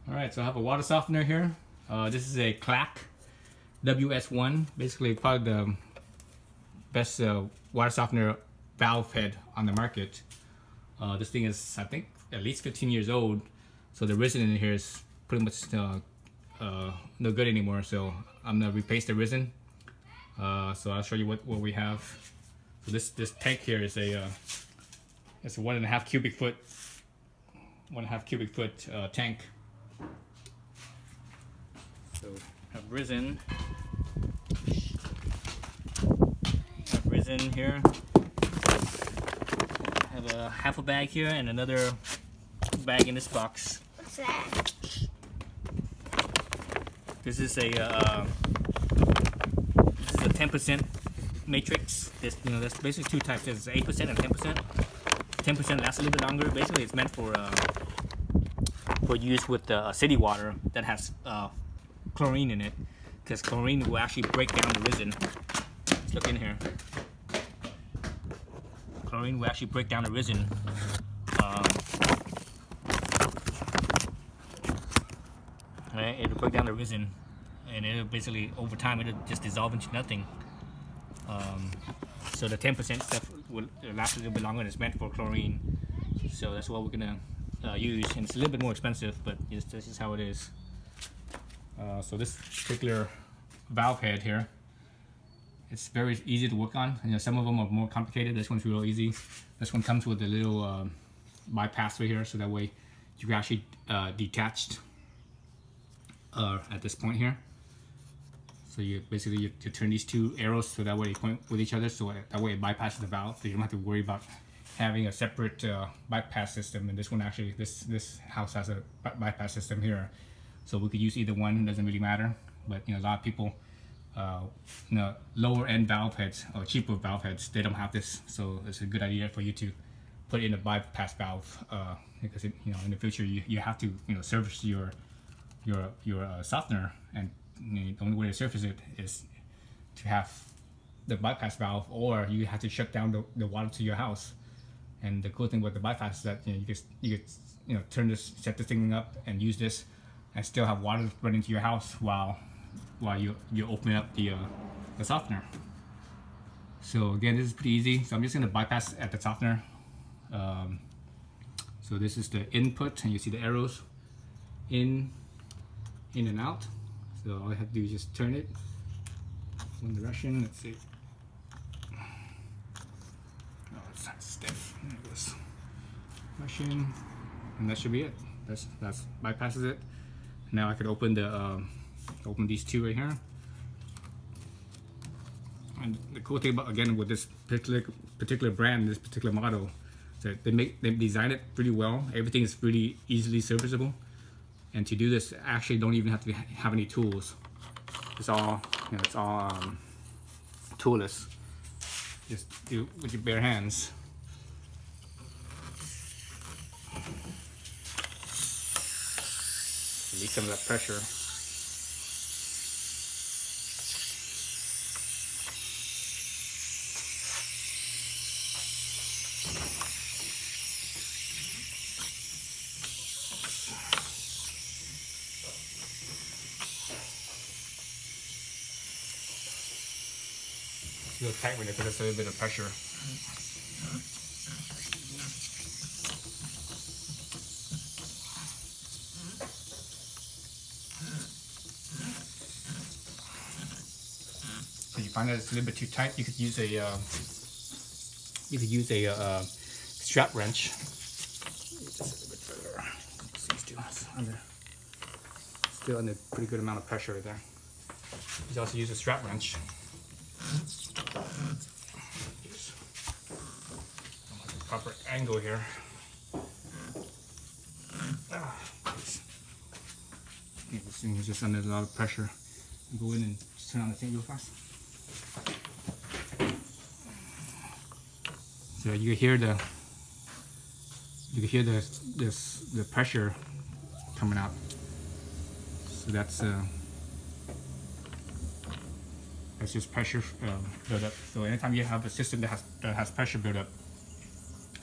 Alright, so I have a water softener here. This is a clack WS1, basically probably the best water softener valve head on the market. This thing is, I think, at least 15 years old, so the resin in here is pretty much no good anymore, so I'm gonna replace the resin. So I'll show you what we have. So this tank here is it's a 1.5 cubic foot tank. So have resin here. I have a half a bag here and another bag in this box. What's that? This is a 10% matrix. There's basically two types. There's 8% and 10%. 10% lasts a little bit longer. Basically, it's meant for use with city water that has chlorine in it, because chlorine will actually break down the resin. Let's look in here. Chlorine will actually break down the resin. Right, it'll break down the resin, and it'll basically, over time, it'll just dissolve into nothing. So the 10% stuff will last a little bit longer, and it's meant for chlorine. So that's what we're gonna use, and it's a little bit more expensive, but this is how it is. So this particular valve head here, it's very easy to work on. Some of them are more complicated. This one's real easy. This one comes with a little bypass right here, so that way you can actually detached at this point here. So you basically you turn these two arrows so that way they point with each other, so that way it bypasses the valve, so you don't have to worry about having a separate bypass system. And this one actually, this house has a bypass system here, so we could use either one. It doesn't really matter. But a lot of people, lower end valve heads or cheaper valve heads, they don't have this, so it's a good idea for you to put in a bypass valve, because in the future you have to service your softener, and the only way to surface it is to have the bypass valve, or you have to shut down the water to your house. And the cool thing with the bypass is that you could set this thing up and use this, and still have water running to your house while you open up the softener. So again, this is pretty easy. So I'm just going to bypass at the softener. So this is the input, and you see the arrows in and out. So all I have to do is just turn it one direction. Let's see. Oh, it's not stiff. There it goes. Direction, and that should be it. That's bypasses it. Now I could open open these two right here. And the cool thing about, again, with this particular brand, this particular model, is that they design it pretty well. Everything is really easily serviceable. And to do this, actually don't even have to have any tools. It's all toolless. Just do it with your bare hands. Release some of that pressure. It's a little tight when it puts a little bit of pressure. So you find that it's a little bit too tight, you could use a strap wrench. Just a little bit further. Still under pretty good amount of pressure right there. You can also use a strap wrench. Proper angle here. This thing is just under a lot of pressure. Go in and just turn on the thing real fast. So you can hear the pressure coming out. So that's just pressure buildup. So anytime you have a system that has pressure buildup,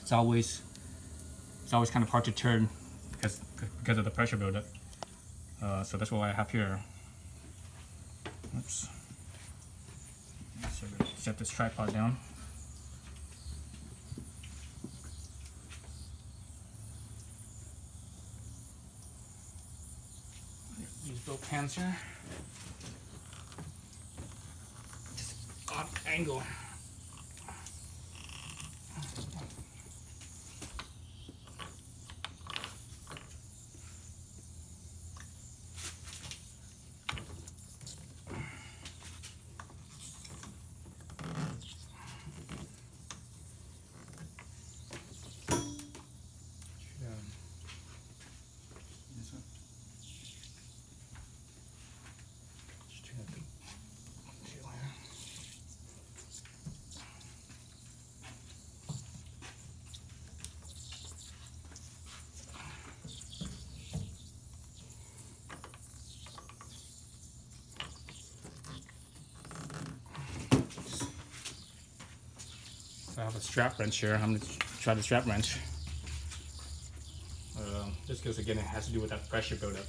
it's always kind of hard to turn because of the pressure buildup. So that's what I have here. Oops. So set this tripod down. Use both hands here. Just odd angle. So I have a strap wrench here. I'm going to try the strap wrench. Just because again it has to do with that pressure buildup.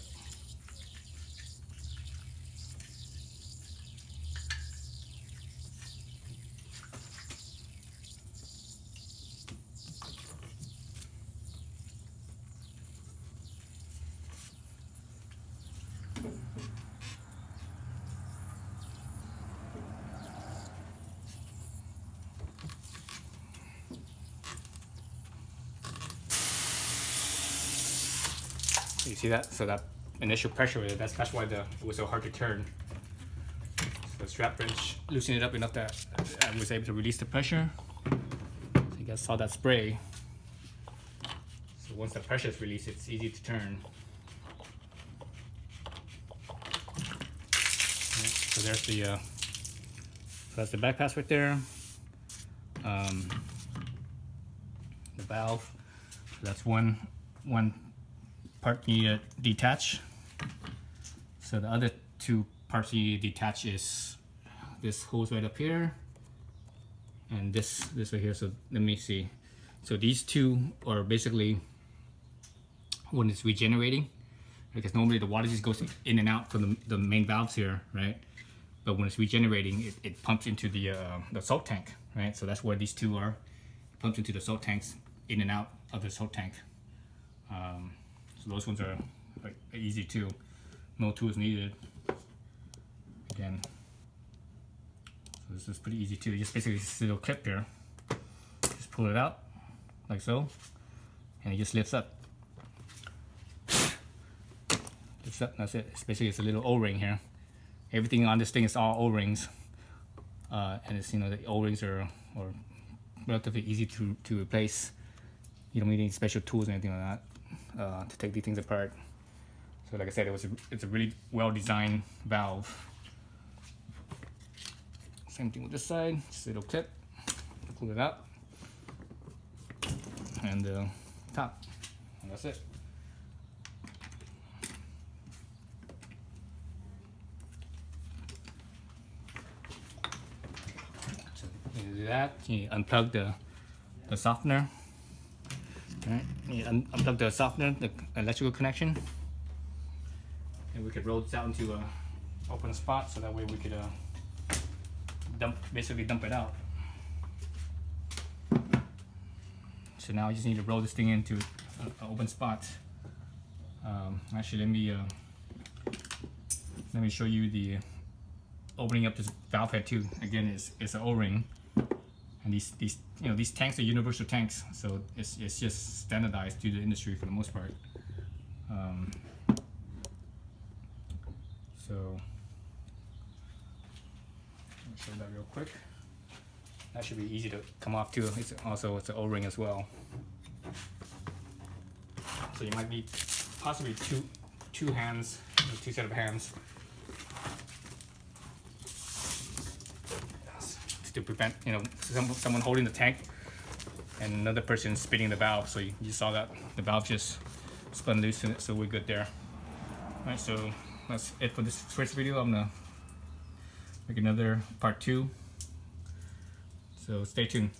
You see that? So that initial pressure, that's why it was so hard to turn. So the strap wrench loosened it up enough that I was able to release the pressure. So you guys saw that spray. So once the pressure is released, it's easy to turn. So there's the so that's the bypass right there. The valve. So that's one part you need to detach. So the other two parts you need to detach is this hose right up here and this right here. So let me see. So these two are basically when it's regenerating, because normally the water just goes in and out from the main valves here, right? But when it's regenerating, it pumps into the salt tank, right? So that's where these two are. It pumps into the salt tanks, in and out of the salt tank. So those ones are like easy too. No tools needed. Again, so this is pretty easy too. Just basically this little clip here. Just pull it out like so, and it just lifts up. Lifts up. That's it. It's basically a little O-ring here. Everything on this thing is all O-rings, and it's the O-rings are relatively easy to replace. You don't need any special tools or anything like that. To take these things apart. So like I said, it's a really well designed valve. Same thing with this side, just a little clip, pull it out, and the top, and that's it. So you do that, you unplug the softener. Alright, you unplug the softener, the electrical connection, and we could roll this out into an open spot, so that way we could basically dump it out. So now I just need to roll this thing into an open spot. Actually, let me show you the opening up this valve head too. Again, it's an O-ring. And these tanks are universal tanks, so it's just standardized through the industry for the most part. So let me show that real quick. That should be easy to come off too. It's an O-ring as well. So you might need possibly two hands, two set of hands, to prevent someone holding the tank and another person spinning the valve. So you saw that the valve just spun loose in it, so we're good there. Alright, so that's it for this first video. I'm gonna make another part 2, so stay tuned.